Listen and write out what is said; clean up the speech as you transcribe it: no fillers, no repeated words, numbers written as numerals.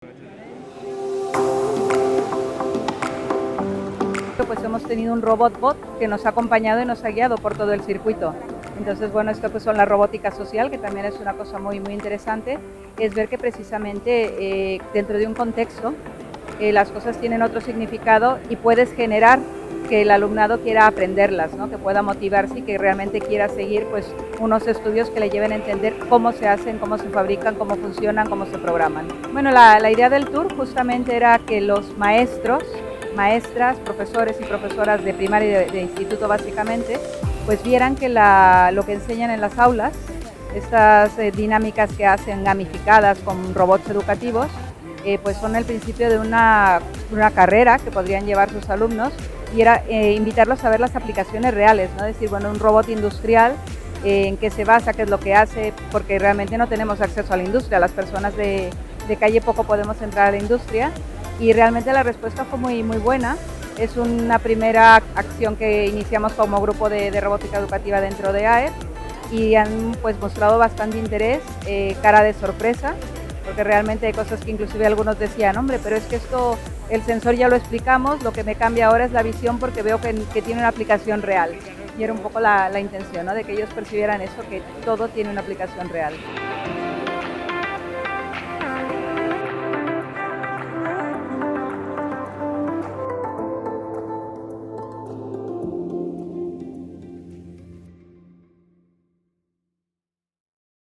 Pues hemos tenido un robot bot que nos ha acompañado y nos ha guiado por todo el circuito. Entonces, bueno, esto pues son la robótica social, que también es una cosa muy interesante, es ver que precisamente dentro de un contexto las cosas tienen otro significado y puedes generar que el alumnado quiera aprenderlas, ¿no? Que pueda motivarse y que realmente quiera seguir pues unos estudios que le lleven a entender cómo se hacen, cómo se fabrican, cómo funcionan, cómo se programan. Bueno, la idea del tour justamente era que los maestros, maestras, profesores y profesoras de primaria y de instituto básicamente, pues vieran que lo que enseñan en las aulas, estas dinámicas que hacen gamificadas con robots educativos, pues son el principio de una carrera que podrían llevar sus alumnos, y era invitarlos a ver las aplicaciones reales, ¿no? Decir, bueno, un robot industrial, en qué se basa, qué es lo que hace, porque realmente no tenemos acceso a la industria, las personas de calle poco podemos entrar a la industria, y realmente la respuesta fue muy buena. Es una primera acción que iniciamos como grupo de robótica educativa dentro de AER, y han pues mostrado bastante interés, cara de sorpresa, porque realmente hay cosas que inclusive algunos decían, hombre, pero es que esto, el sensor ya lo explicamos, lo que me cambia ahora es la visión porque veo que tiene una aplicación real. Y era un poco la intención, ¿no? De que ellos percibieran eso, que todo tiene una aplicación real.